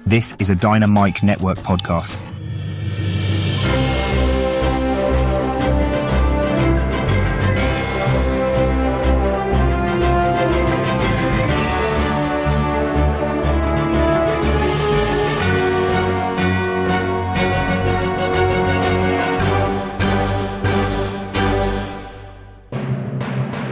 This is a Dynamite Network podcast.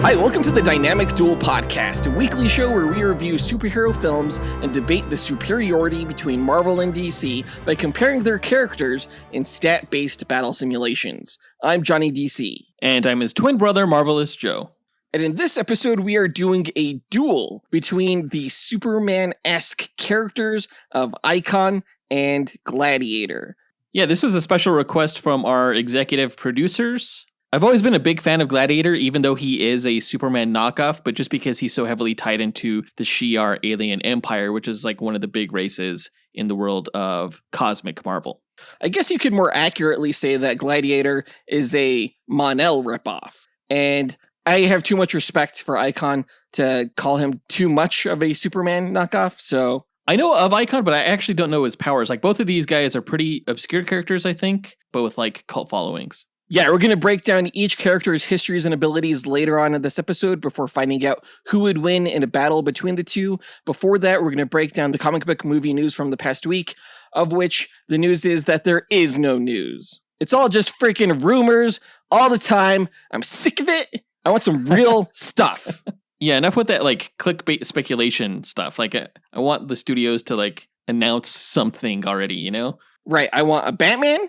Hi, welcome to the Dynamic Duel podcast, a weekly show where we review superhero films and debate the superiority between Marvel and DC by comparing their characters in stat-based battle simulations. I'm Johnny DC. And I'm his twin brother, Marvelous Joe. And in this episode, we are doing a duel between the Superman-esque characters of Icon and Gladiator. Yeah, this was a special request from our executive producers. I've always been a big fan of Gladiator, even though he is a Superman knockoff, but just because he's so heavily tied into the Shi'ar alien empire, which is like one of the big races in the world of cosmic Marvel. I guess you could more accurately say that Gladiator is a Mon-El ripoff. And I have too much respect for Icon to call him too much of a Superman knockoff, so... I know of Icon, but I actually don't know his powers. Like, both of these guys are pretty obscure characters, I think, but with, like, cult followings. Yeah, we're going to break down each character's histories and abilities later on in this episode before finding out who would win in a battle between the two. Before that, we're going to break down the comic book movie news from the past week, of which the news is that there is no news. It's all just freaking rumors all the time. I'm sick of it. I want some real stuff. Yeah, enough with that, like, clickbait speculation stuff. Like, I want the studios to, like, announce something already, you know? Right, I want a Batman.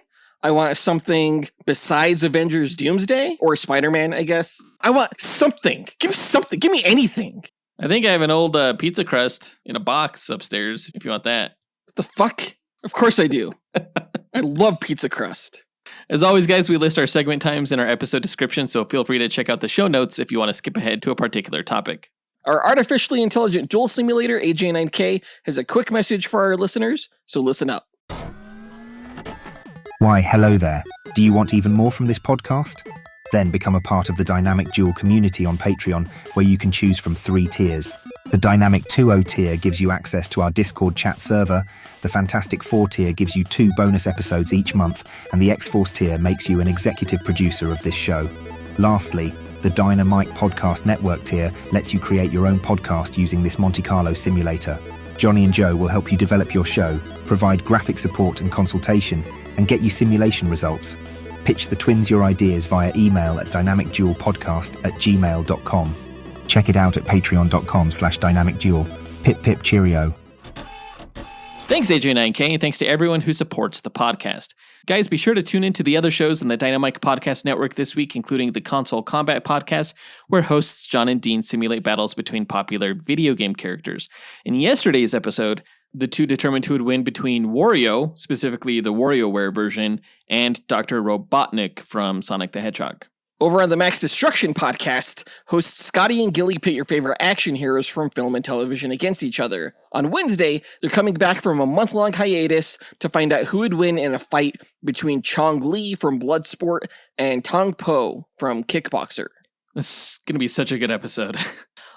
I want something besides Avengers Doomsday or Spider-Man, I guess. I want something. Give me something. Give me anything. I think I have an old pizza crust in a box upstairs, if you want that. What the fuck? Of course I do. I love pizza crust. As always, guys, we list our segment times in our episode description, so feel free to check out the show notes if you want to skip ahead to a particular topic. Our artificially intelligent duel simulator, AJ9K, has a quick message for our listeners, so listen up. Why, hello there. Do you want even more from this podcast? Then become a part of the Dynamic Duel community on Patreon, where you can choose from 3 tiers. The Dynamic 2.0 tier gives you access to our Discord chat server, the Fantastic 4 tier gives you 2 bonus episodes each month, and the X-Force tier makes you an executive producer of this show. Lastly, the Dynamite Podcast Network tier lets you create your own podcast using this Monte Carlo simulator. Johnny and Joe will help you develop your show, provide graphic support and consultation, and get you simulation results. Pitch the twins your ideas via email at dynamicduelpodcast@gmail.com. Check it out at patreon.com/dynamicduel. Pip pip cheerio. Thanks, AJ9K, and thanks to everyone who supports the podcast. Guys, be sure to tune in to the other shows in the Dynamite Podcast Network this week, including the Console Combat Podcast, where hosts John and Dean simulate battles between popular video game characters. In yesterday's episode, the two determined who would win between Wario, specifically the WarioWare version, and Dr. Robotnik from Sonic the Hedgehog. Over on the Max Destruction podcast, hosts Scotty and Gilly pit your favorite action heroes from film and television against each other. On Wednesday, they're coming back from a month-long hiatus to find out who would win in a fight between Chong Li from Bloodsport and Tong Po from Kickboxer. This is going to be such a good episode.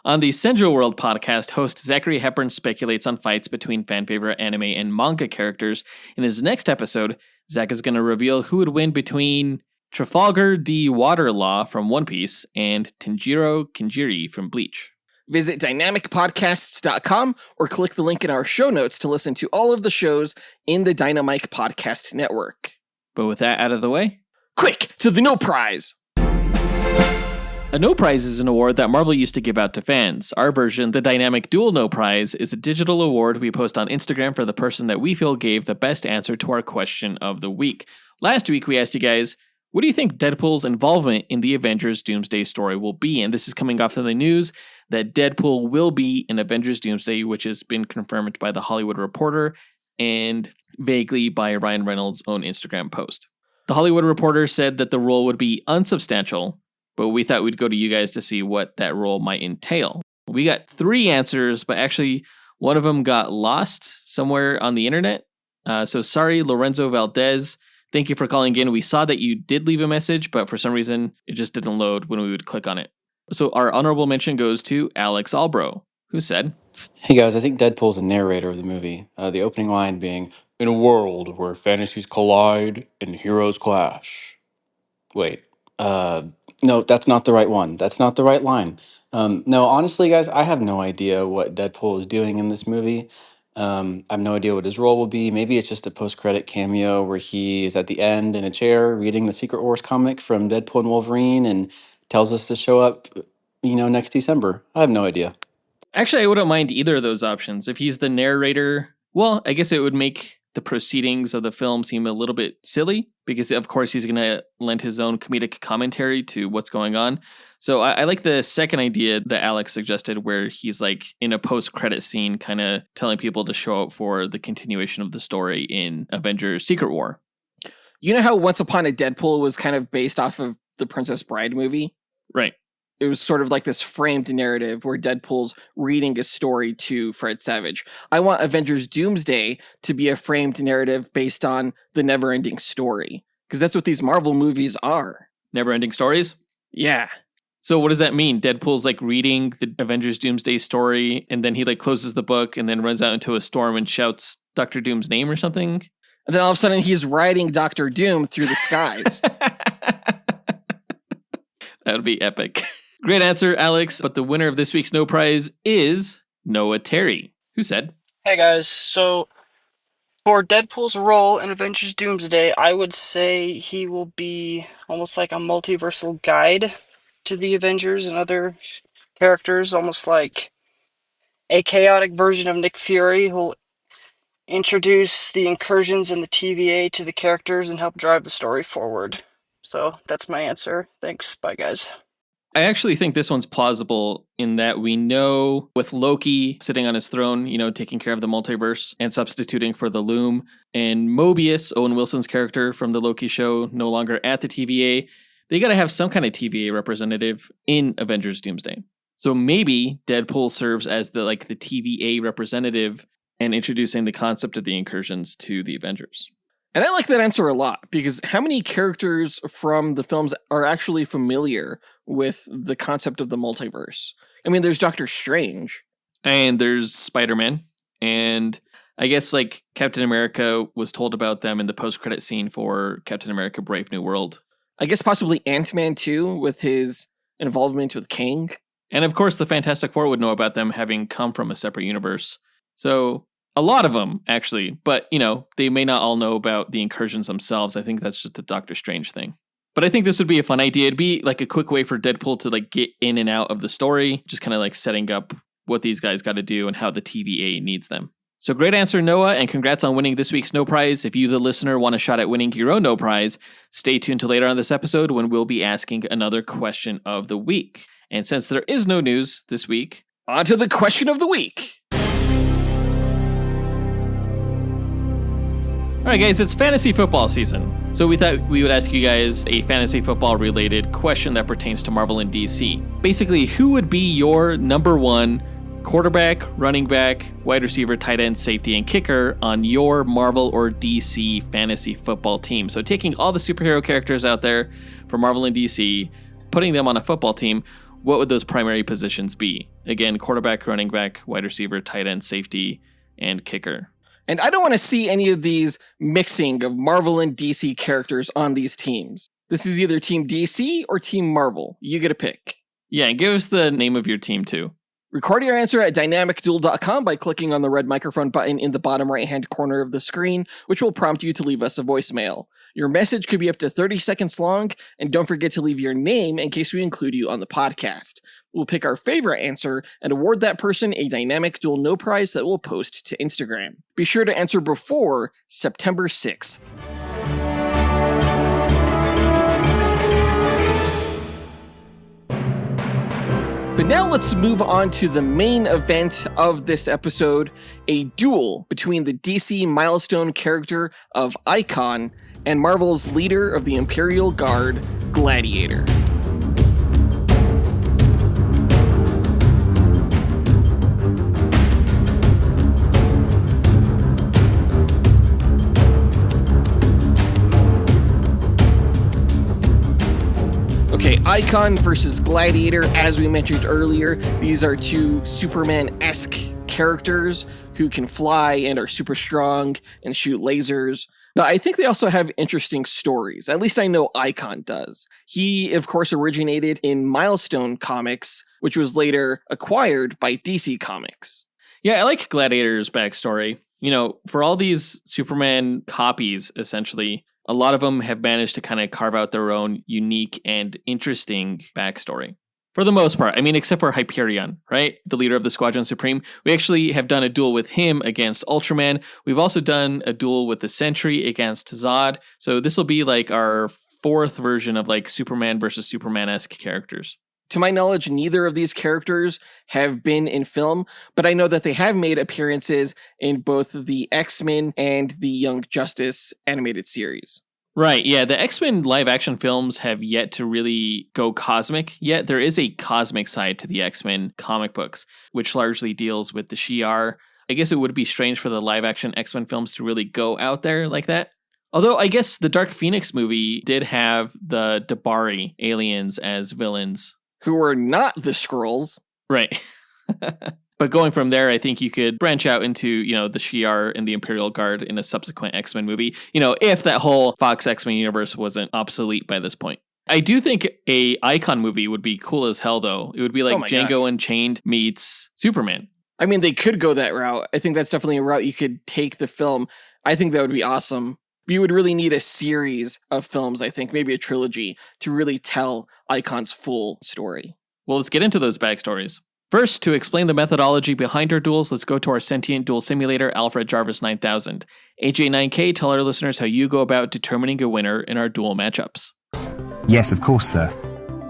On the Central World podcast, host Zachary Hepburn speculates on fights between fan-favorite anime and manga characters. In his next episode, Zach is going to reveal who would win between Trafalgar D. Waterlaw from One Piece and Tanjiro Kanjiri from Bleach. Visit dynamicpodcasts.com or click the link in our show notes to listen to all of the shows in the Dynamite Podcast Network. But with that out of the way, quick to the No Prize! A No Prize is an award that Marvel used to give out to fans. Our version, the Dynamic Duel No Prize, is a digital award we post on Instagram for the person that we feel gave the best answer to our question of the week. Last week, we asked you guys, what do you think Deadpool's involvement in the Avengers Doomsday story will be? And this is coming off of the news that Deadpool will be in Avengers Doomsday, which has been confirmed by The Hollywood Reporter and vaguely by Ryan Reynolds' own Instagram post. The Hollywood Reporter said that the role would be unsubstantial, but we thought we'd go to you guys to see what that role might entail. We got 3 answers, but actually one of them got lost somewhere on the internet. So sorry, Lorenzo Valdez. Thank you for calling in. We saw that you did leave a message, but for some reason, it just didn't load when we would click on it. So our honorable mention goes to Alex Albro, who said, Hey guys, I think Deadpool's the narrator of the movie. The opening line being, "In a world where fantasies collide and heroes clash." Wait, uh, no, that's not the right one. That's not the right line. No, honestly, guys, I have no idea what Deadpool is doing in this movie. I have no idea what his role will be. Maybe it's just a post-credit cameo where he is at the end in a chair reading the Secret Wars comic from Deadpool and Wolverine and tells us to show up, next December. I have no idea. Actually, I wouldn't mind either of those options. If he's the narrator, well, I guess it would make the proceedings of the film seem a little bit silly because, of course, he's going to lend his own comedic commentary to what's going on. So I like the second idea that Alex suggested where he's like in a post-credit scene kind of telling people to show up for the continuation of the story in Avengers Secret War. You know how Once Upon a Deadpool was kind of based off of the Princess Bride movie? Right. It was sort of like this framed narrative where Deadpool's reading a story to Fred Savage. I want Avengers Doomsday to be a framed narrative based on the never-ending story, because that's what these Marvel movies are. Never-ending stories? Yeah. So what does that mean? Deadpool's like reading the Avengers Doomsday story, and then he like closes the book and then runs out into a storm and shouts Dr. Doom's name or something? And then all of a sudden he's riding Dr. Doom through the skies. That would be epic. Great answer, Alex. But the winner of this week's No Prize is Noah Terry, who said, Hey guys, so for Deadpool's role in Avengers Doomsday, I would say he will be almost like a multiversal guide to the Avengers and other characters, almost like a chaotic version of Nick Fury who'll introduce the incursions in the TVA to the characters and help drive the story forward. So that's my answer. Thanks. Bye, guys. I actually think this one's plausible in that we know with Loki sitting on his throne, taking care of the multiverse and substituting for the Loom, and Mobius, Owen Wilson's character from the Loki show, no longer at the TVA, they got to have some kind of TVA representative in Avengers Doomsday. So maybe Deadpool serves as the TVA representative and introducing the concept of the incursions to the Avengers. And I like that answer a lot, because how many characters from the films are actually familiar with the concept of the multiverse? I mean, there's Doctor Strange. And there's Spider-Man. And I guess Captain America was told about them in the post-credit scene for Captain America Brave New World. I guess possibly Ant-Man too, with his involvement with Kang. And of course, the Fantastic Four would know about them having come from a separate universe. So a lot of them, actually. But, they may not all know about the incursions themselves. I think that's just a Doctor Strange thing. But I think this would be a fun idea. It'd be a quick way for Deadpool to get in and out of the story, just kind of setting up what these guys got to do and how the TVA needs them. So great answer, Noah, and congrats on winning this week's No Prize. If you, the listener, want a shot at winning your own No Prize, stay tuned to later on this episode when we'll be asking another question of the week. And since there is no news this week, on to the question of the week. All right, guys, it's fantasy football season. So we thought we would ask you guys a fantasy football related question that pertains to Marvel and DC. Basically, who would be your number one quarterback, running back, wide receiver, tight end, safety, and kicker on your Marvel or DC fantasy football team? So taking all the superhero characters out there from Marvel and DC, putting them on a football team, what would those primary positions be? Again, quarterback, running back, wide receiver, tight end, safety, and kicker. And I don't want to see any of these mixing of Marvel and DC characters on these teams. This is either Team DC or Team Marvel. You get a pick. Yeah, and give us the name of your team too. Record your answer at dynamicduel.com by clicking on the red microphone button in the bottom right-hand corner of the screen, which will prompt you to leave us a voicemail. Your message could be up to 30 seconds long, and don't forget to leave your name in case we include you on the podcast. We'll pick our favorite answer and award that person a Dynamic Duel No Prize that we'll post to Instagram. Be sure to answer before September 6th. But now let's move on to the main event of this episode, a duel between the DC milestone character of Icon and Marvel's leader of the Imperial Guard, Gladiator. Okay, Icon versus Gladiator, as we mentioned earlier, these are two Superman-esque characters who can fly and are super strong and shoot lasers. But I think they also have interesting stories. At least I know Icon does. He, of course, originated in Milestone Comics, which was later acquired by DC Comics. Yeah, I like Gladiator's backstory. You know, for all these Superman copies, essentially, a lot of them have managed to kind of carve out their own unique and interesting backstory. For the most part, I mean, except for Hyperion, right? The leader of the Squadron Supreme. We actually have done a duel with him against Ultraman. We've also done a duel with the Sentry against Zod. So this will be like our fourth version of like Superman versus Superman-esque characters. To my knowledge, neither of these characters have been in film, but I know that they have made appearances in both the X-Men and the Young Justice animated series. Right, yeah, the X-Men live-action films have yet to really go cosmic, yet there is a cosmic side to the X-Men comic books, which largely deals with the Shi'ar. I guess it would be strange for the live-action X-Men films to really go out there like that. Although I guess the Dark Phoenix movie did have the Dabari aliens as villains. Who are not the Skrulls. Right. But going from there, I think you could branch out into, you know, the Shi'ar and the Imperial Guard in a subsequent X-Men movie, you know, if that whole Fox X-Men universe wasn't obsolete by this point. I do think a Icon movie would be cool as hell, though. It would be like Django Unchained meets Superman. I mean, they could go that route. I think that's definitely a route you could take the film. I think that would be awesome. You would really need a series of films, I think, maybe a trilogy, to really tell Icon's full story. Well, let's get into those backstories. First, to explain the methodology behind our duels, let's go to our sentient duel simulator, Alfred Jarvis 9000. AJ9K, tell our listeners how you go about determining a winner in our duel matchups. Yes, of course, sir.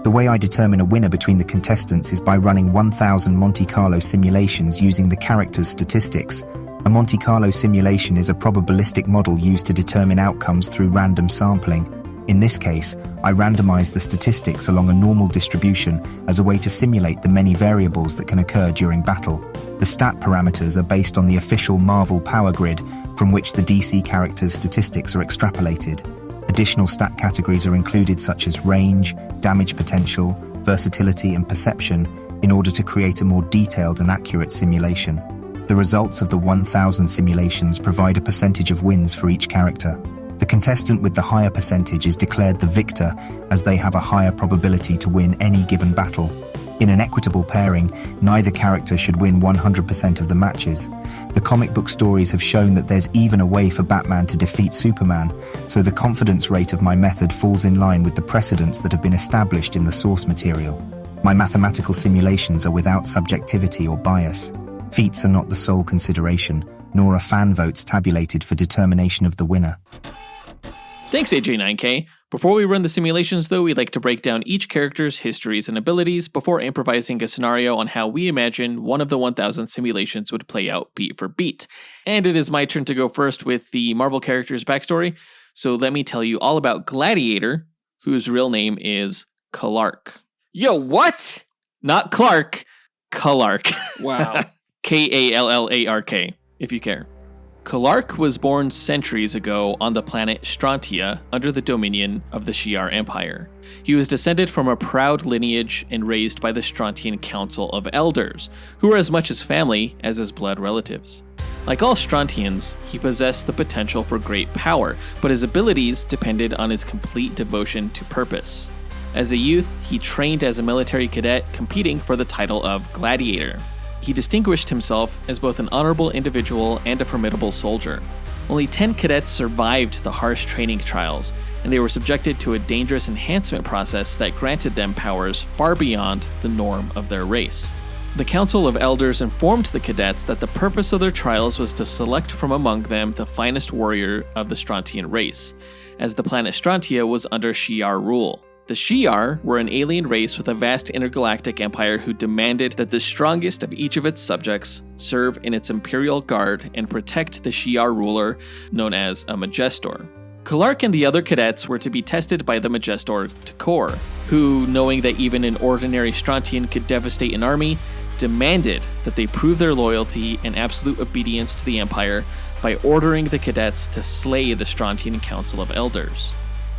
The way I determine a winner between the contestants is by running 1,000 Monte Carlo simulations using the character's statistics. A Monte Carlo simulation is a probabilistic model used to determine outcomes through random sampling. In this case, I randomize the statistics along a normal distribution as a way to simulate the many variables that can occur during battle. The stat parameters are based on the official Marvel power grid, from which the DC characters' statistics are extrapolated. Additional stat categories are included such as range, damage potential, versatility, and perception in order to create a more detailed and accurate simulation. The results of the 1,000 simulations provide a percentage of wins for each character. The contestant with the higher percentage is declared the victor, as they have a higher probability to win any given battle. In an equitable pairing, neither character should win 100% of the matches. The comic book stories have shown that there's even a way for Batman to defeat Superman, so the confidence rate of my method falls in line with the precedents that have been established in the source material. My mathematical simulations are without subjectivity or bias. Feats are not the sole consideration, nor are fan votes tabulated for determination of the winner. Thanks, AJ9K. Before we run the simulations, though, we'd like to break down each character's histories and abilities before improvising a scenario on how we imagine one of the 1,000 simulations would play out beat for beat. And it is my turn to go first with the Marvel character's backstory, so let me tell you all about Gladiator, whose real name is Clark. Yo, what? Not Clark, Clark. Wow. Kallark, if you care. Clark was born centuries ago on the planet Strontia under the dominion of the Shi'ar Empire. He was descended from a proud lineage and raised by the Strontian Council of Elders, who were as much his family as his blood relatives. Like all Strontians, he possessed the potential for great power, but his abilities depended on his complete devotion to purpose. As a youth, he trained as a military cadet, competing for the title of Gladiator. He distinguished himself as both an honorable individual and a formidable soldier. Only 10 cadets survived the harsh training trials, and they were subjected to a dangerous enhancement process that granted them powers far beyond the norm of their race. The Council of Elders informed the cadets that the purpose of their trials was to select from among them the finest warrior of the Strontian race, as the planet Strontia was under Shi'ar rule. The Shi'ar were an alien race with a vast intergalactic empire who demanded that the strongest of each of its subjects serve in its imperial guard and protect the Shi'ar ruler, known as a Majestor. Clark and the other cadets were to be tested by the Majestor Tekor, who, knowing that even an ordinary Strontian could devastate an army, demanded that they prove their loyalty and absolute obedience to the Empire by ordering the cadets to slay the Strontian Council of Elders.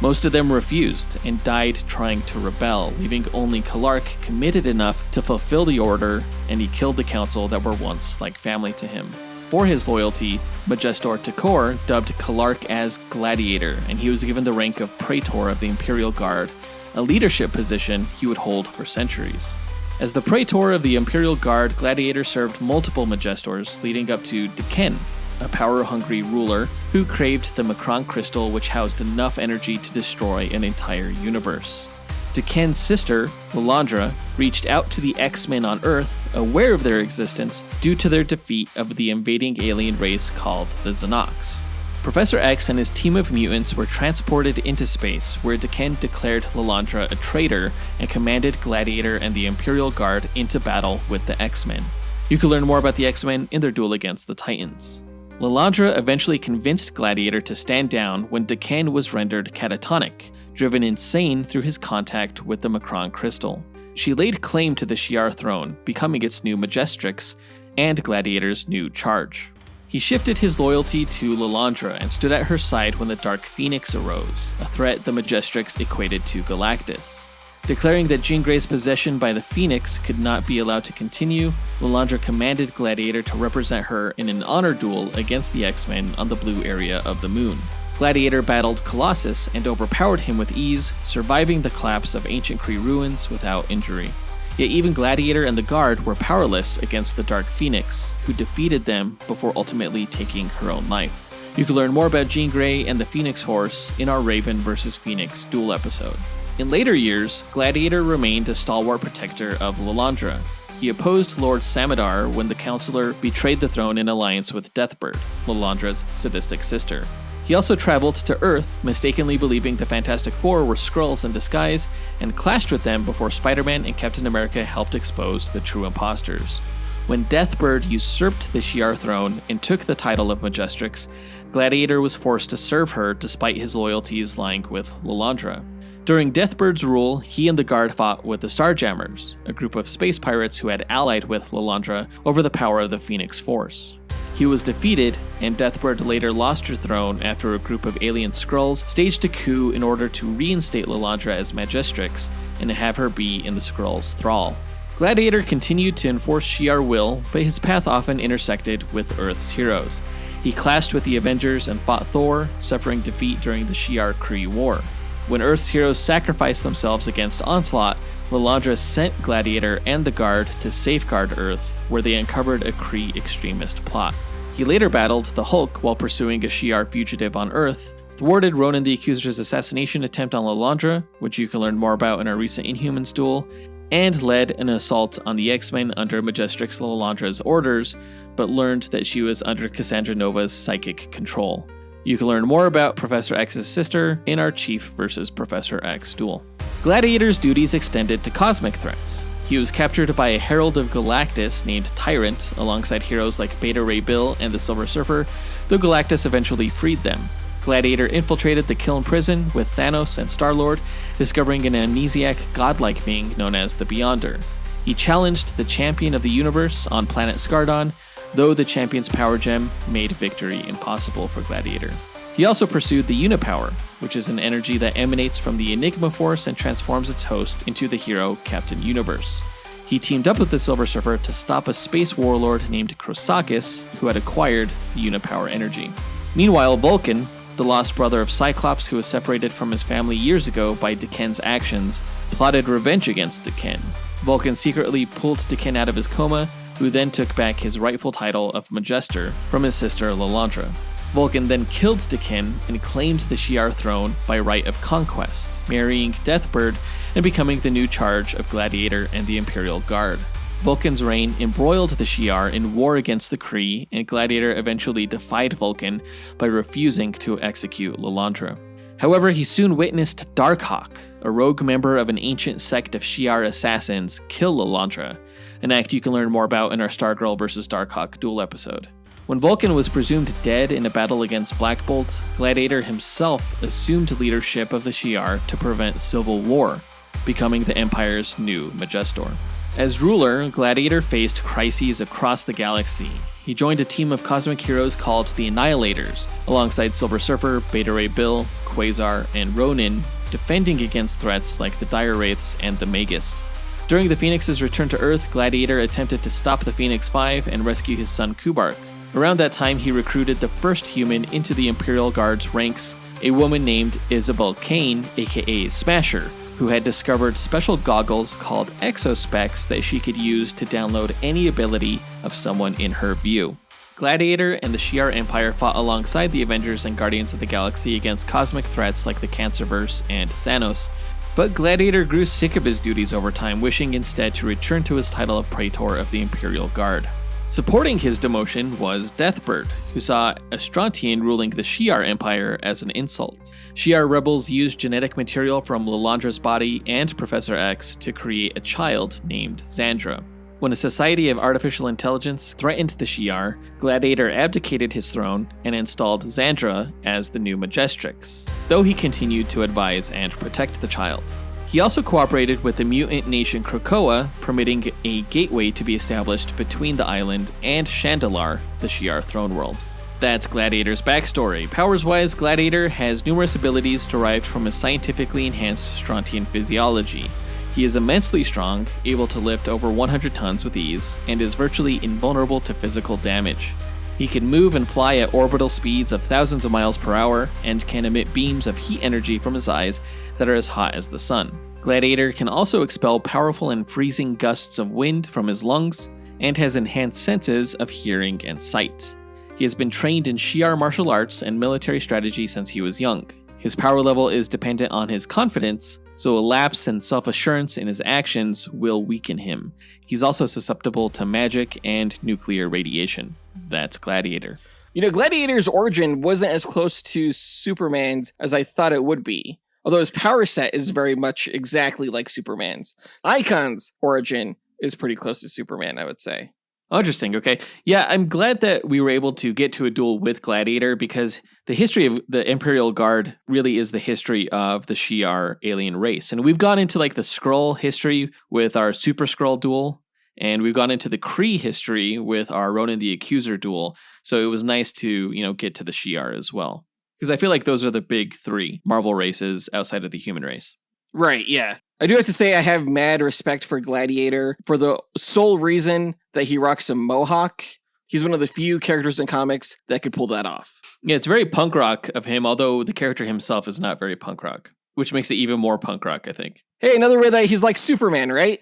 Most of them refused and died trying to rebel, leaving only Kalark committed enough to fulfill the order, and he killed the council that were once like family to him. For his loyalty, Majestor Tekor dubbed Kalark as Gladiator, and he was given the rank of Praetor of the Imperial Guard, a leadership position he would hold for centuries. As the Praetor of the Imperial Guard, Gladiator served multiple Majestors, leading up to Deken, a power-hungry ruler who craved the Macron crystal which housed enough energy to destroy an entire universe. Deken's sister, Lilandra, reached out to the X-Men on Earth, aware of their existence due to their defeat of the invading alien race called the Xenox. Professor X and his team of mutants were transported into space, where Deken declared Lilandra a traitor and commanded Gladiator and the Imperial Guard into battle with the X-Men. You can learn more about the X-Men in their duel against the Titans. Lilandra eventually convinced Gladiator to stand down when Deken was rendered catatonic, driven insane through his contact with the Macron crystal. She laid claim to the Shi'ar throne, becoming its new Majestrix and Gladiator's new charge. He shifted his loyalty to Lilandra and stood at her side when the Dark Phoenix arose, a threat the Majestrix equated to Galactus. Declaring that Jean Grey's possession by the Phoenix could not be allowed to continue, Lilandra commanded Gladiator to represent her in an honor duel against the X-Men on the blue area of the moon. Gladiator battled Colossus and overpowered him with ease, surviving the collapse of ancient Kree ruins without injury. Yet even Gladiator and the Guard were powerless against the Dark Phoenix, who defeated them before ultimately taking her own life. You can learn more about Jean Grey and the Phoenix Force in our Raven vs. Phoenix duel episode. In later years, Gladiator remained a stalwart protector of Lilandra. He opposed Lord Samadar when the Counselor betrayed the throne in alliance with Deathbird, Lilandra's sadistic sister. He also traveled to Earth, mistakenly believing the Fantastic Four were Skrulls in disguise, and clashed with them before Spider-Man and Captain America helped expose the true imposters. When Deathbird usurped the Shi'ar throne and took the title of Majestrix, Gladiator was forced to serve her despite his loyalties lying with Lilandra. During Deathbird's rule, he and the Guard fought with the Starjammers, a group of space pirates who had allied with Lilandra over the power of the Phoenix Force. He was defeated, and Deathbird later lost her throne after a group of alien Skrulls staged a coup in order to reinstate Lilandra as Majestrix and have her be in the Skrulls' thrall. Gladiator continued to enforce Shi'ar will, but his path often intersected with Earth's heroes. He clashed with the Avengers and fought Thor, suffering defeat during the Shi'ar-Kree War. When Earth's heroes sacrificed themselves against Onslaught, Lilandra sent Gladiator and the Guard to safeguard Earth, where they uncovered a Kree extremist plot. He later battled the Hulk while pursuing a Shi'ar fugitive on Earth, thwarted Ronan the Accuser's assassination attempt on Lilandra, which you can learn more about in our recent Inhumans duel, and led an assault on the X-Men under Majestrix Lilandra's orders, but learned that she was under Cassandra Nova's psychic control. You can learn more about Professor X's sister in our Chief vs. Professor X duel. Gladiator's duties extended to cosmic threats. He was captured by a Herald of Galactus named Tyrant, alongside heroes like Beta Ray Bill and the Silver Surfer, though Galactus eventually freed them. Gladiator infiltrated the Kyln prison with Thanos and Star-Lord, discovering an amnesiac godlike being known as the Beyonder. He challenged the champion of the universe on planet Skardon, though the champion's power gem made victory impossible for Gladiator. He also pursued the Unipower, which is an energy that emanates from the Enigma Force and transforms its host into the hero Captain Universe. He teamed up with the Silver Surfer to stop a space warlord named Krosakis, who had acquired the Unipower energy. Meanwhile, Vulcan, the lost brother of Cyclops who was separated from his family years ago by Deken's actions, plotted revenge against Deken. Vulcan secretly pulled Deken out of his coma, who then took back his rightful title of Majester from his sister Lilandra. Vulcan then killed Deken and claimed the Shi'ar throne by right of conquest, marrying Deathbird and becoming the new charge of Gladiator and the Imperial Guard. Vulcan's reign embroiled the Shi'ar in war against the Kree, and Gladiator eventually defied Vulcan by refusing to execute Lilandra. However, he soon witnessed Darkhawk, a rogue member of an ancient sect of Shi'ar assassins, kill Lilandra, an act you can learn more about in our Stargirl vs. Darkhawk duel episode. When Vulcan was presumed dead in a battle against Black Bolt, Gladiator himself assumed leadership of the Shi'ar to prevent civil war, becoming the Empire's new Majestor. As ruler, Gladiator faced crises across the galaxy. he joined a team of cosmic heroes called the Annihilators, alongside Silver Surfer, Beta Ray Bill, Quasar, and Ronin, defending against threats like the Dire Wraiths and the Magus. During the Phoenix's return to Earth, Gladiator attempted to stop the Phoenix Five and rescue his son Kubark. Around that time, he recruited the first human into the Imperial Guard's ranks, a woman named Isabel Kane, aka Smasher, who had discovered special goggles called exospecs that she could use to download any ability of someone in her view. Gladiator and the Shi'ar Empire fought alongside the Avengers and Guardians of the Galaxy against cosmic threats like the Cancerverse and Thanos, but Gladiator grew sick of his duties over time, wishing instead to return to his title of Praetor of the Imperial Guard. Supporting his demotion was Deathbird, who saw a Strontian ruling the Shi'ar Empire as an insult. Shi'ar rebels used genetic material from Lilandra's body and Professor X to create a child named Xandra. When a society of artificial intelligence threatened the Shi'ar, Gladiator abdicated his throne and installed Xandra as the new Majestrix, though he continued to advise and protect the child. He also cooperated with the mutant nation Krakoa, permitting a gateway to be established between the island and Chandalar, the Shi'ar throne world. That's Gladiator's backstory. Powers-wise, Gladiator has numerous abilities derived from his scientifically enhanced Strontian physiology. He is immensely strong, able to lift over 100 tons with ease, and is virtually invulnerable to physical damage. He can move and fly at orbital speeds of thousands of miles per hour, and can emit beams of heat energy from his eyes that are as hot as the sun. Gladiator can also expel powerful and freezing gusts of wind from his lungs, and has enhanced senses of hearing and sight. He has been trained in Shi'ar martial arts and military strategy since he was young. His power level is dependent on his confidence, so a lapse in self-assurance in his actions will weaken him. He's also susceptible to magic and nuclear radiation. That's Gladiator. Gladiator's origin wasn't as close to Superman's as I thought it would be, although his power set is very much exactly like Superman's. Icon's origin is pretty close to Superman, I would say. Oh, interesting. Okay. Yeah, I'm glad that we were able to get to a duel with Gladiator, because the history of the Imperial Guard really is the history of the Shi'ar alien race. And we've gone into like the Skrull history with our Super Skrull duel, and we've gone into the Kree history with our Ronan the Accuser duel. So it was nice to, get to the Shi'ar as well, because I feel like those are the big three Marvel races outside of the human race. Right, yeah. I do have to say I have mad respect for Gladiator for the sole reason that he rocks a mohawk. He's one of the few characters in comics that could pull that off. Yeah, it's very punk rock of him, although the character himself is not very punk rock, which makes it even more punk rock, I think. Hey, another way that he's like Superman, right?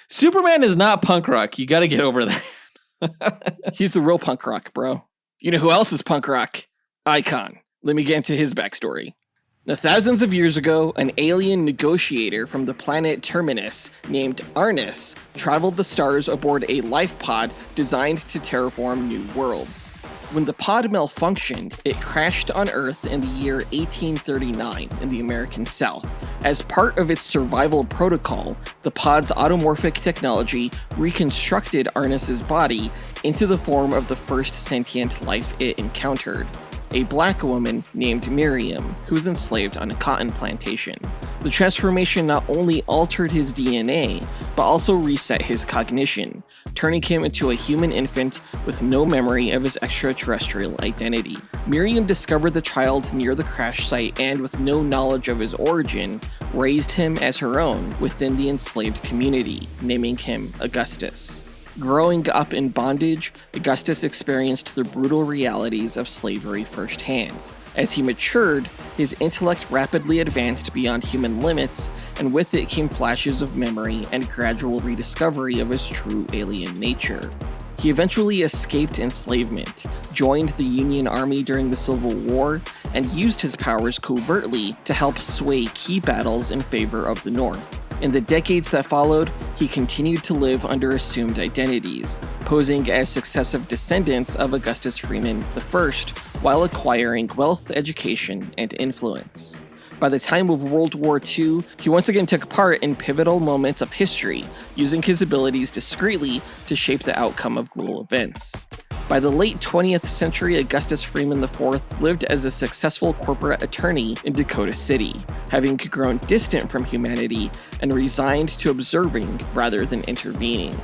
Superman is not punk rock. You gotta get over that. He's the real punk rock, bro. You know who else is punk rock? Icon. Let me get into his backstory. Now, thousands of years ago, an alien negotiator from the planet Terminus named Arnis traveled the stars aboard a life pod designed to terraform new worlds. When the pod malfunctioned, it crashed on Earth in the year 1839 in the American South. As part of its survival protocol, the pod's automorphic technology reconstructed Arnis's body into the form of the first sentient life it encountered, a black woman named Miriam, who was enslaved on a cotton plantation. The transformation not only altered his DNA, but also reset his cognition, turning him into a human infant with no memory of his extraterrestrial identity. Miriam discovered the child near the crash site and, with no knowledge of his origin, raised him as her own within the enslaved community, naming him Augustus. Growing up in bondage, Augustus experienced the brutal realities of slavery firsthand. As he matured, his intellect rapidly advanced beyond human limits, and with it came flashes of memory and gradual rediscovery of his true alien nature. He eventually escaped enslavement, joined the Union Army during the Civil War, and used his powers covertly to help sway key battles in favor of the North. In the decades that followed, he continued to live under assumed identities, posing as successive descendants of Augustus Freeman I, while acquiring wealth, education, and influence. By the time of World War II, he once again took part in pivotal moments of history, using his abilities discreetly to shape the outcome of global events. By the late 20th century, Augustus Freeman IV lived as a successful corporate attorney in Dakota City, having grown distant from humanity and resigned to observing rather than intervening.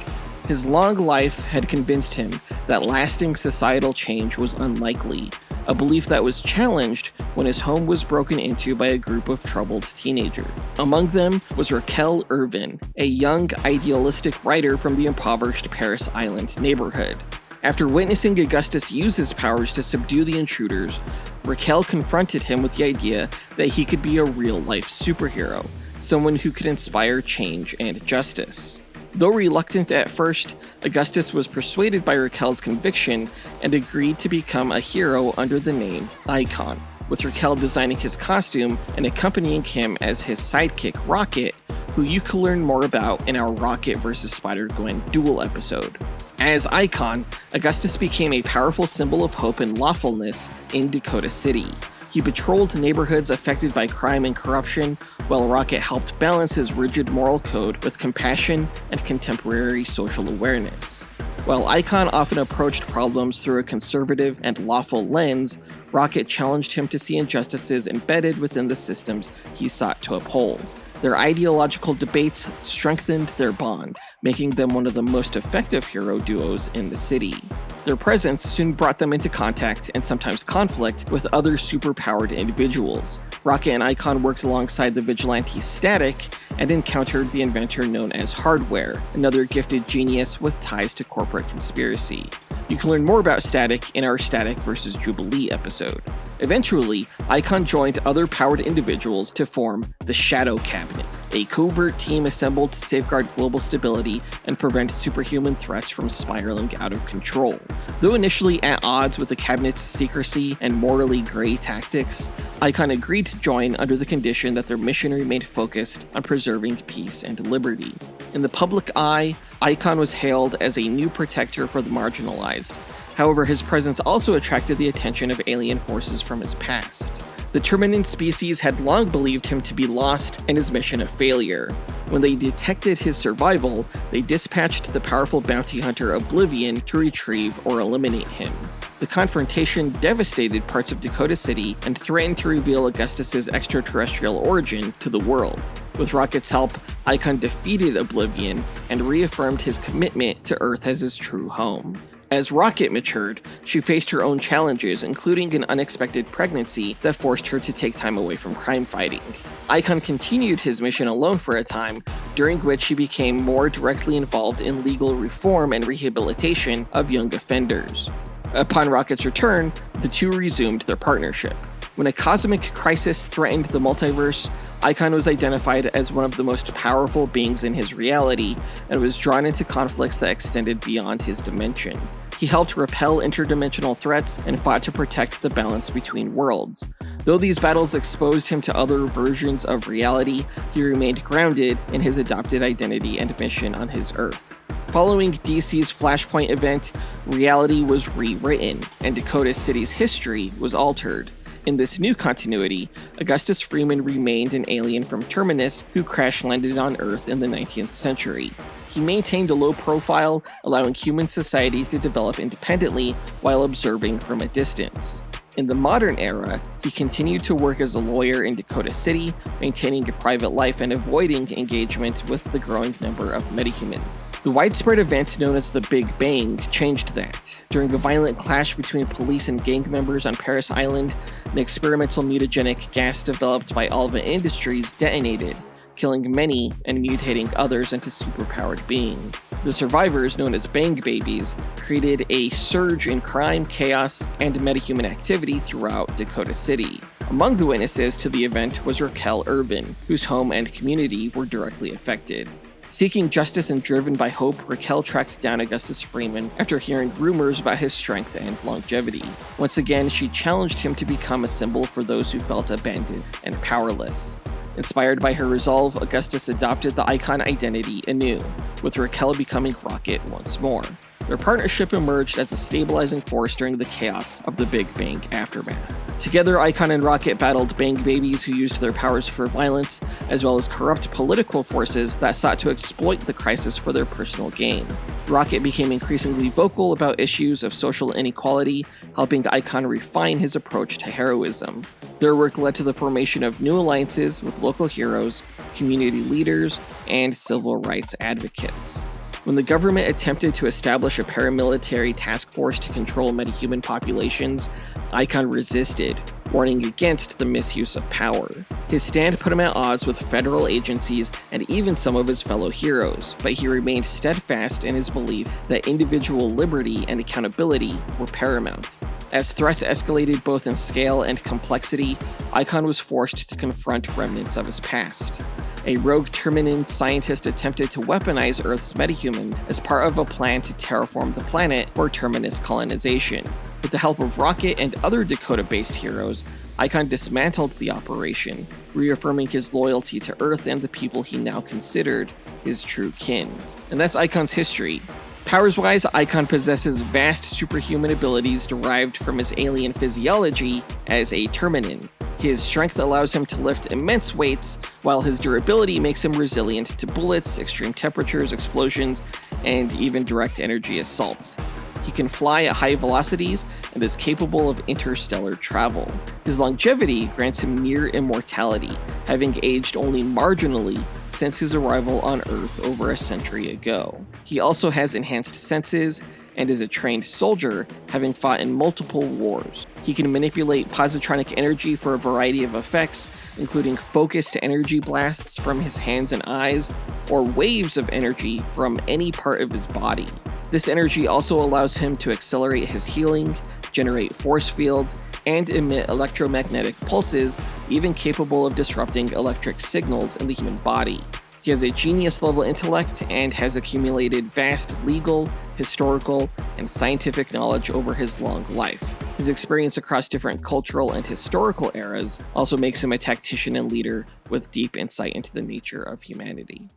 His long life had convinced him that lasting societal change was unlikely, a belief that was challenged when his home was broken into by a group of troubled teenagers. Among them was Raquel Irvin, a young, idealistic writer from the impoverished Paris Island neighborhood. After witnessing Augustus use his powers to subdue the intruders, Raquel confronted him with the idea that he could be a real-life superhero, someone who could inspire change and justice. Though reluctant at first, Augustus was persuaded by Raquel's conviction and agreed to become a hero under the name Icon, with Raquel designing his costume and accompanying him as his sidekick Rocket, who you can learn more about in our Rocket vs. Spider-Gwen Duel episode. As Icon, Augustus became a powerful symbol of hope and lawfulness in Dakota City. He patrolled neighborhoods affected by crime and corruption, while Rocket helped balance his rigid moral code with compassion and contemporary social awareness. While Icon often approached problems through a conservative and lawful lens, Rocket challenged him to see injustices embedded within the systems he sought to uphold. Their ideological debates strengthened their bond, making them one of the most effective hero duos in the city. Their presence soon brought them into contact and sometimes conflict with other superpowered individuals. Rocket and Icon worked alongside the vigilante Static and encountered the inventor known as Hardware, another gifted genius with ties to corporate conspiracy. You can learn more about Static in our Static vs. Jubilee episode. Eventually, Icon joined other powered individuals to form the Shadow Cabinet, a covert team assembled to safeguard global stability and prevent superhuman threats from spiraling out of control. Though initially at odds with the Cabinet's secrecy and morally gray tactics, Icon agreed to join under the condition that their mission remained focused on preserving peace and liberty. In the public eye, Icon was hailed as a new protector for the marginalized. However, his presence also attracted the attention of alien forces from his past. The Terminant species had long believed him to be lost and his mission a failure. When they detected his survival, they dispatched the powerful bounty hunter Oblivion to retrieve or eliminate him. The confrontation devastated parts of Dakota City and threatened to reveal Augustus's extraterrestrial origin to the world. With Rocket's help, Icon defeated Oblivion and reaffirmed his commitment to Earth as his true home. As Rocket matured, she faced her own challenges, including an unexpected pregnancy that forced her to take time away from crime fighting. Icon continued his mission alone for a time, during which he became more directly involved in legal reform and rehabilitation of young offenders. Upon Rocket's return, the two resumed their partnership. When a cosmic crisis threatened the multiverse, Icon was identified as one of the most powerful beings in his reality and was drawn into conflicts that extended beyond his dimension. He helped repel interdimensional threats and fought to protect the balance between worlds. Though these battles exposed him to other versions of reality, he remained grounded in his adopted identity and mission on his Earth. Following DC's Flashpoint event, reality was rewritten, and Dakota City's history was altered. In this new continuity, Augustus Freeman remained an alien from Terminus who crash-landed on Earth in the 19th century. He maintained a low profile, allowing human society to develop independently while observing from a distance. In the modern era, he continued to work as a lawyer in Dakota City, maintaining a private life and avoiding engagement with the growing number of metahumans. The widespread event known as the Big Bang changed that. During a violent clash between police and gang members on Paris Island, an experimental mutagenic gas developed by Alva Industries detonated, killing many and mutating others into superpowered beings. The survivors, known as Bang Babies, created a surge in crime, chaos, and metahuman activity throughout Dakota City. Among the witnesses to the event was Raquel Irvin, whose home and community were directly affected. Seeking justice and driven by hope, Raquel tracked down Augustus Freeman after hearing rumors about his strength and longevity. Once again, she challenged him to become a symbol for those who felt abandoned and powerless. Inspired by her resolve, Augustus adopted the Icon identity anew, with Raquel becoming Rocket once more. Their partnership emerged as a stabilizing force during the chaos of the Big Bang aftermath. Together, Icon and Rocket battled Bang Babies who used their powers for violence, as well as corrupt political forces that sought to exploit the crisis for their personal gain. Rocket became increasingly vocal about issues of social inequality, helping Icon refine his approach to heroism. Their work led to the formation of new alliances with local heroes, community leaders, and civil rights advocates. When the government attempted to establish a paramilitary task force to control metahuman populations, Icon resisted, warning against the misuse of power. His stand put him at odds with federal agencies and even some of his fellow heroes, but he remained steadfast in his belief that individual liberty and accountability were paramount. As threats escalated both in scale and complexity, Icon was forced to confront remnants of his past. A rogue Terminian scientist attempted to weaponize Earth's metahumans as part of a plan to terraform the planet for Terminus colonization. With the help of Rocket and other Dakota-based heroes, Icon dismantled the operation, reaffirming his loyalty to Earth and the people he now considered his true kin. And that's Icon's history. Powers-wise, Icon possesses vast superhuman abilities derived from his alien physiology as a Terminian. His strength allows him to lift immense weights, while his durability makes him resilient to bullets, extreme temperatures, explosions, and even direct energy assaults. He can fly at high velocities and is capable of interstellar travel. His longevity grants him near immortality, having aged only marginally since his arrival on Earth over a century ago. He also has enhanced senses and is a trained soldier, having fought in multiple wars. He can manipulate positronic energy for a variety of effects, including focused energy blasts from his hands and eyes, or waves of energy from any part of his body. This energy also allows him to accelerate his healing, generate force fields, and emit electromagnetic pulses, even capable of disrupting electric signals in the human body. He has a genius-level intellect and has accumulated vast legal, historical, and scientific knowledge over his long life. His experience across different cultural and historical eras also makes him a tactician and leader with deep insight into the nature of humanity.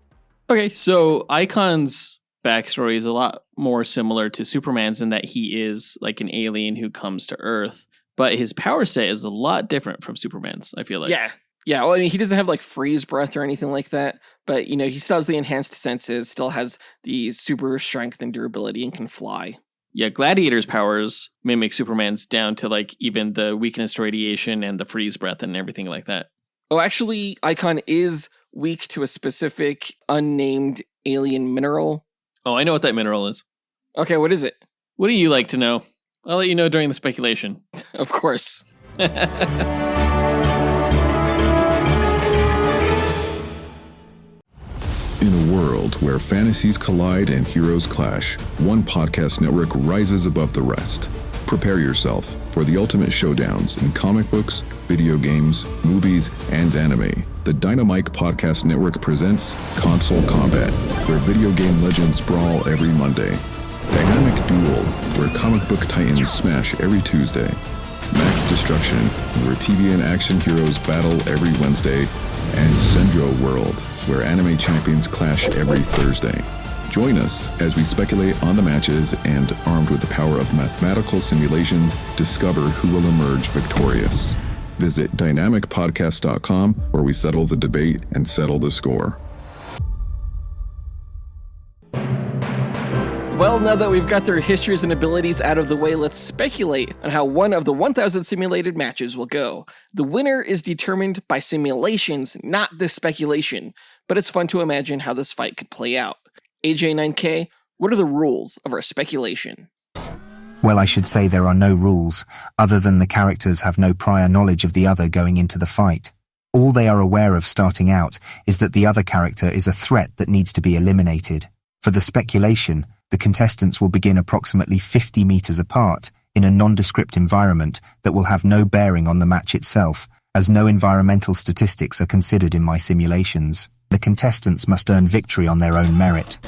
Okay, so Icon's backstory is a lot more similar to Superman's in that he is like an alien who comes to Earth, but his power set is a lot different from Superman's, I feel like. Yeah, well, I mean, he doesn't have like freeze breath or anything like that, but you know, he still has the enhanced senses, still has the super strength and durability, and can fly. Yeah, Gladiator's powers mimic Superman's down to like even the weakness to radiation and the freeze breath and everything like that. Oh, actually, Icon is weak to a specific unnamed alien mineral. Oh, I know what that mineral is. Okay, what is it? What do you like to know? I'll let you know during the speculation. Of course. In a world where fantasies collide and heroes clash, one podcast network rises above the rest. Prepare yourself for the ultimate showdowns in comic books, video games, movies, and anime. The Dynamite Podcast Network presents Console Combat, where video game legends brawl every Monday. Dynamic Duel, where comic book titans smash every Tuesday. Max Destruction, where TV and action heroes battle every Wednesday. And Sendro World, where anime champions clash every Thursday. Join us as we speculate on the matches and, armed with the power of mathematical simulations, discover who will emerge victorious. Visit dynamicpodcast.com, where we settle the debate and settle the score. Well, now that we've got their histories and abilities out of the way, let's speculate on how one of the 1,000 simulated matches will go. The winner is determined by simulations, not this speculation, but it's fun to imagine how this fight could play out. AJ9K, what are the rules of our speculation? Well, I should say there are no rules, other than the characters have no prior knowledge of the other going into the fight. All they are aware of starting out is that the other character is a threat that needs to be eliminated. For the speculation, the contestants will begin approximately 50 meters apart in a nondescript environment that will have no bearing on the match itself, as no environmental statistics are considered in my simulations. The contestants must earn victory on their own merit.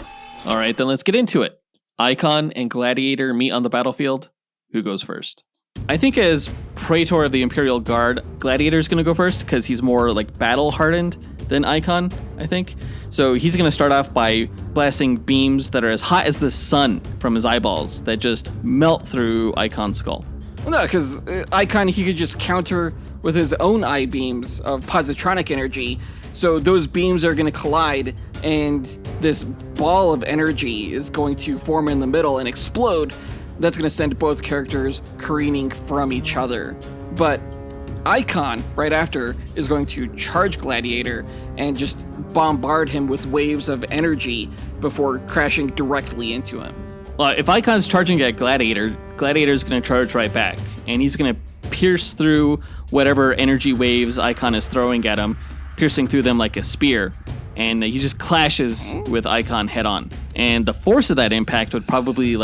All right, then let's get into it. Icon and Gladiator meet on the battlefield. Who goes first? I think as Praetor of the Imperial Guard, Gladiator's going to go first because he's more like battle-hardened than Icon, I think. So he's going to start off by blasting beams that are as hot as the sun from his eyeballs that just melt through Icon's skull. Well, no, because Icon, he could just counter with his own eye beams of positronic energy. So those beams are going to collide, and this ball of energy is going to form in the middle and explode. That's going to send both characters careening from each other. But Icon, right after, is going to charge Gladiator and just bombard him with waves of energy before crashing directly into him. Well, if Icon's charging at Gladiator, Gladiator's going to charge right back, and he's going to pierce through whatever energy waves Icon is throwing at him, piercing through them like a spear, and he just clashes with Icon head on. And the force of that impact would probably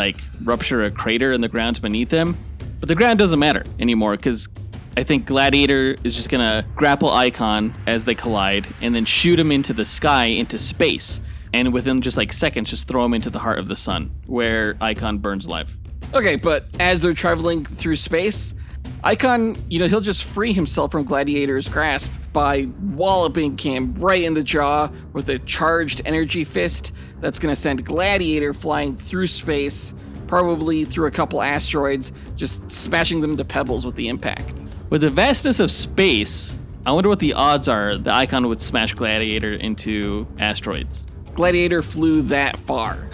rupture a crater in the ground beneath him, but the ground doesn't matter anymore because I think Gladiator is just going to grapple Icon as they collide and then shoot him into the sky, into space, and within just seconds just throw him into the heart of the sun where Icon burns alive. Okay, but as they're traveling through space, Icon, he'll just free himself from Gladiator's grasp by walloping him right in the jaw with a charged energy fist that's going to send Gladiator flying through space, probably through a couple asteroids, just smashing them to pebbles with the impact. With the vastness of space, I wonder what the odds are that Icon would smash Gladiator into asteroids. Gladiator flew that far.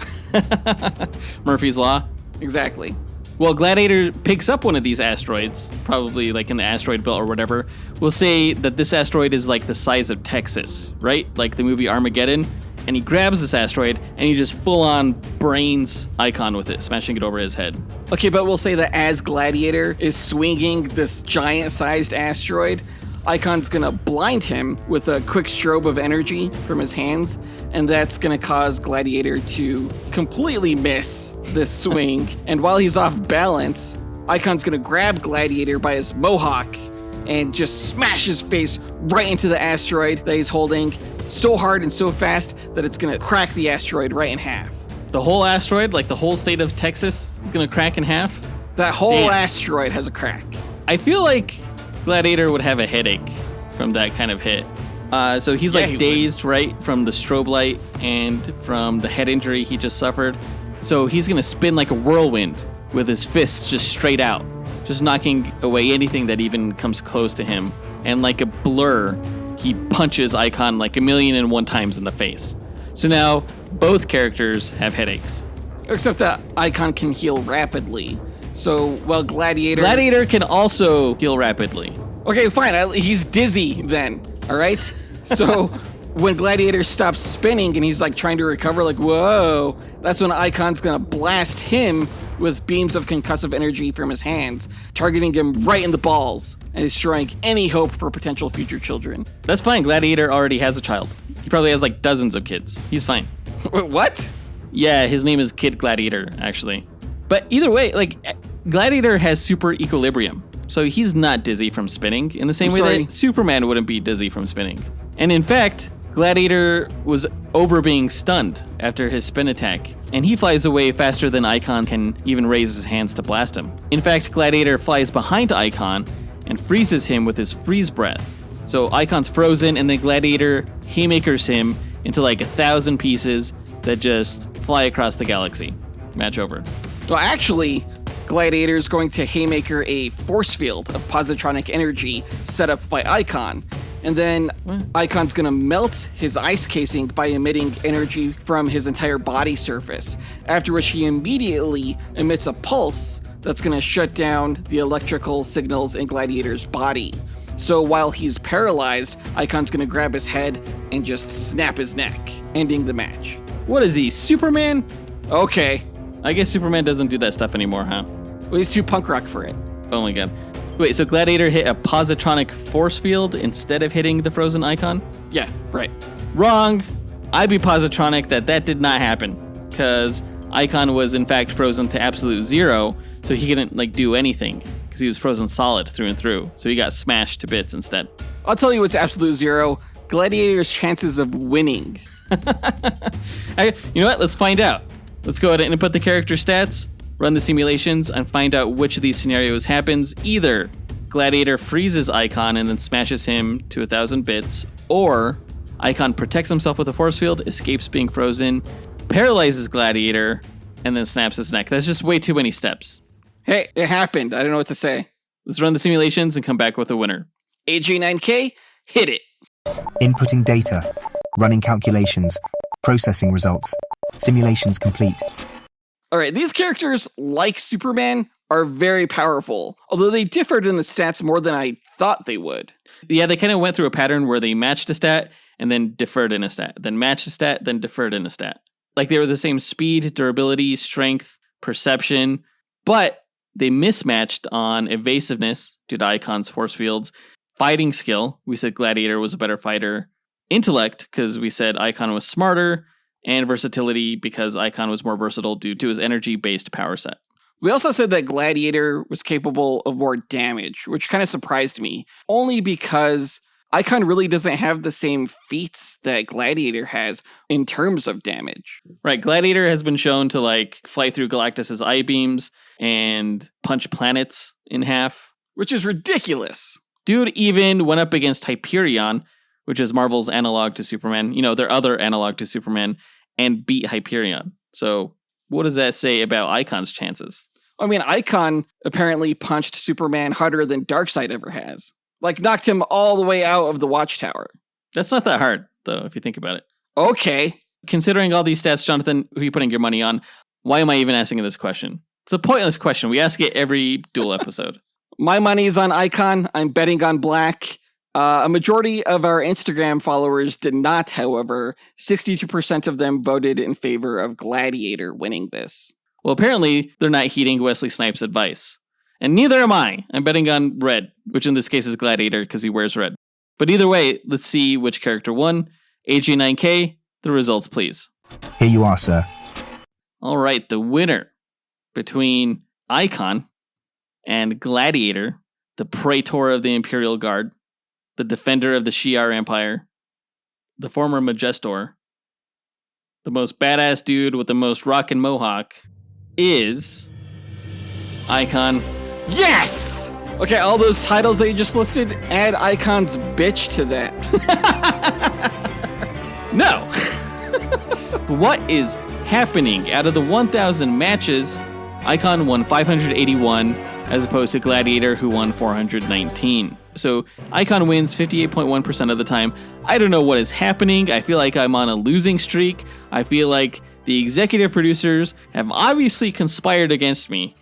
Murphy's Law? Exactly. Well, Gladiator picks up one of these asteroids, probably in the asteroid belt or whatever. We'll say that this asteroid is the size of Texas, right? Like the movie Armageddon. And he grabs this asteroid and he just full-on brains Icon with it, smashing it over his head. Okay, but we'll say that as Gladiator is swinging this giant-sized asteroid, Icon's gonna blind him with a quick strobe of energy from his hands, and that's gonna cause Gladiator to completely miss this swing. And while he's off balance, Icon's gonna grab Gladiator by his mohawk and just smash his face right into the asteroid that he's holding so hard and so fast that it's gonna crack the asteroid right in half. The whole asteroid, the whole state of Texas, is gonna crack in half? That whole asteroid has a crack. I feel like Gladiator would have a headache from that kind of hit. So he's he dazed, right, from the strobe light and from the head injury he just suffered. So he's gonna spin like a whirlwind with his fists just straight out, just knocking away anything that even comes close to him. And like a blur, he punches Icon 1,000,001 times in the face. So now both characters have headaches. Except that Icon can heal rapidly. So while Gladiator can also heal rapidly. Okay, fine. He's dizzy then. All right. So when Gladiator stops spinning and he's trying to recover, whoa, that's when Icon's gonna blast him with beams of concussive energy from his hands, targeting him right in the balls and destroying any hope for potential future children. That's fine. Gladiator already has a child. He probably has dozens of kids. He's fine. What? Yeah, his name is Kid Gladiator, actually. But either way, Gladiator has super equilibrium. So he's not dizzy from spinning in the same way that Superman wouldn't be dizzy from spinning. And in fact, Gladiator was over being stunned after his spin attack, and he flies away faster than Icon can even raise his hands to blast him. In fact, Gladiator flies behind Icon and freezes him with his freeze breath. So Icon's frozen, and then Gladiator haymakers him into 1,000 pieces that just fly across the galaxy. Match over. Well, actually, Gladiator is going to haymaker a force field of positronic energy set up by Icon. And then Icon's gonna melt his ice casing by emitting energy from his entire body surface, after which he immediately emits a pulse that's gonna shut down the electrical signals in Gladiator's body. So while he's paralyzed, Icon's gonna grab his head and just snap his neck, ending the match. What is he, Superman? Okay. I guess Superman doesn't do that stuff anymore, huh? Well, he's too punk rock for it. Oh my god. Wait, so Gladiator hit a positronic force field instead of hitting the frozen Icon? Yeah, right. Wrong. I'd be positronic that did not happen, because Icon was in fact frozen to absolute zero, so he couldn't do anything, because he was frozen solid through and through, so he got smashed to bits instead. I'll tell you what's absolute zero. Gladiator's chances of winning. You know what? Let's find out. Let's go ahead and input the character stats, run the simulations, and find out which of these scenarios happens. Either Gladiator freezes Icon and then smashes him to 1,000 bits, or Icon protects himself with a force field, escapes being frozen, paralyzes Gladiator, and then snaps his neck. That's just way too many steps. Hey, it happened. I don't know what to say. Let's run the simulations and come back with a winner. AJ9K, hit it. Inputting data, running calculations, processing results, simulations complete. All right, these characters, like Superman, are very powerful, although they differed in the stats more than I thought they would. Yeah, they kind of went through a pattern where they matched a stat and then deferred in a stat, then matched a stat, then deferred in a stat. Like they were the same speed, durability, strength, perception, but they mismatched on evasiveness due to Icon's force fields, fighting skill, we said Gladiator was a better fighter, intellect, because we said Icon was smarter, and versatility, because Icon was more versatile due to his energy-based power set. We also said that Gladiator was capable of more damage, which kind of surprised me, only because Icon really doesn't have the same feats that Gladiator has in terms of damage. Right, Gladiator has been shown to like fly through Galactus's eye beams and punch planets in half, which is ridiculous. Dude even went up against Hyperion, which is Marvel's analog to Superman, their other analog to Superman, and beat Hyperion. So what does that say about Icon's chances? I mean, Icon apparently punched Superman harder than Darkseid ever has. Like, knocked him all the way out of the Watchtower. That's not that hard, though, if you think about it. Okay. Considering all these stats, Jonathan, who are you putting your money on? Why am I even asking this question? It's a pointless question. We ask it every Duel episode. My money's on Icon. I'm betting on Black. A majority of our Instagram followers did not, however. 62% of them voted in favor of Gladiator winning this. Well, apparently, they're not heeding Wesley Snipes' advice. And neither am I. I'm betting on red, which in this case is Gladiator because he wears red. But either way, let's see which character won. AJ9K, the results, please. Here you are, sir. All right, the winner between Icon and Gladiator, the Praetor of the Imperial Guard, the defender of the Shi'ar Empire, the former Majestor, the most badass dude with the most rockin' mohawk, is Icon. Yes! Okay, all those titles that you just listed, add Icon's bitch to that. No! What is happening? Out of the 1,000 matches, Icon won 581, as opposed to Gladiator, who won 419. So Icon wins 58.1% of the time. I don't know what is happening. I feel like I'm on a losing streak. I feel like the executive producers have obviously conspired against me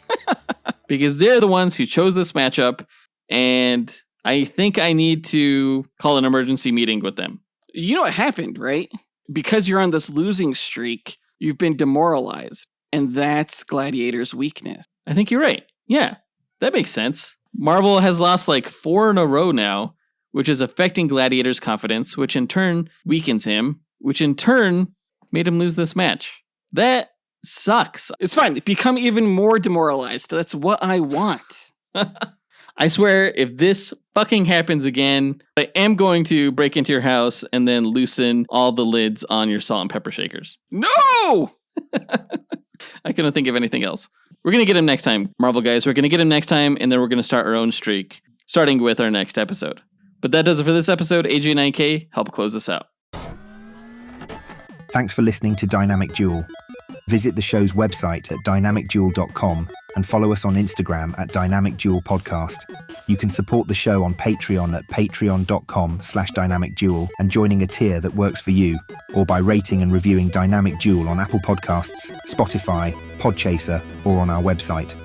because they're the ones who chose this matchup, and I think I need to call an emergency meeting with them. You know what happened, right? Because you're on this losing streak, you've been demoralized, and that's Gladiator's weakness. I think you're right. Yeah, that makes sense. Marvel has lost like 4 in a row now, which is affecting Gladiator's confidence, which in turn weakens him, which in turn made him lose this match. That sucks. It's fine. Become even more demoralized. That's what I want. I swear, if this fucking happens again, I am going to break into your house and then loosen all the lids on your salt and pepper shakers. No! I couldn't think of anything else. We're going to get him next time, Marvel guys. We're going to get him next time, and then we're going to start our own streak, starting with our next episode. But that does it for this episode. AJ9K, help close us out. Thanks for listening to Dynamic Duel. Visit the show's website at dynamicduel.com and follow us on Instagram at Dynamic Duel Podcast. You can support the show on Patreon at patreon.com/dynamicduel and joining a tier that works for you, or by rating and reviewing Dynamic Duel on Apple Podcasts, Spotify, Podchaser, or on our website.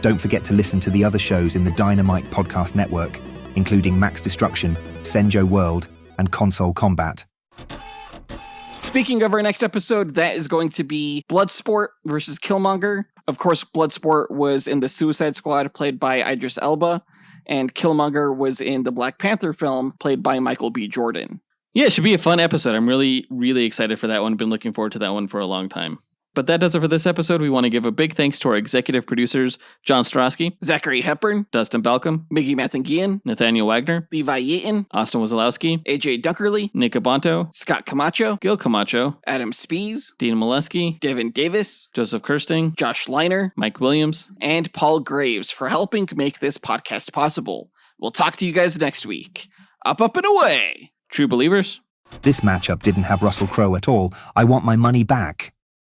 Don't forget to listen to the other shows in the Dynamite Podcast Network, including Max Destruction, Senjo World, and Console Combat. Speaking of our next episode, that is going to be Bloodsport versus Killmonger. Of course, Bloodsport was in the Suicide Squad, played by Idris Elba, and Killmonger was in the Black Panther film, played by Michael B. Jordan. Yeah, it should be a fun episode. I'm really, really excited for that one. Been looking forward to that one for a long time. But that does it for this episode. We want to give a big thanks to our executive producers, John Starosky, Zachary Hepburn, Dustyn Balcom, Miggy Matanguihan, Nathaniel Wagner, Levi Yeaton, Austin Wesolowski, AJ Dunkerley, Nick Abanto, Scott Camacho, Gil Camacho, Adam Speas, Dean Maleski, Devin Davis, Joseph Kersting, Josh Liner, Mike Williams, and Paul Graves for helping make this podcast possible. We'll talk to you guys next week. Up, and away! True believers. This matchup didn't have Russell Crowe at all. I want my money back.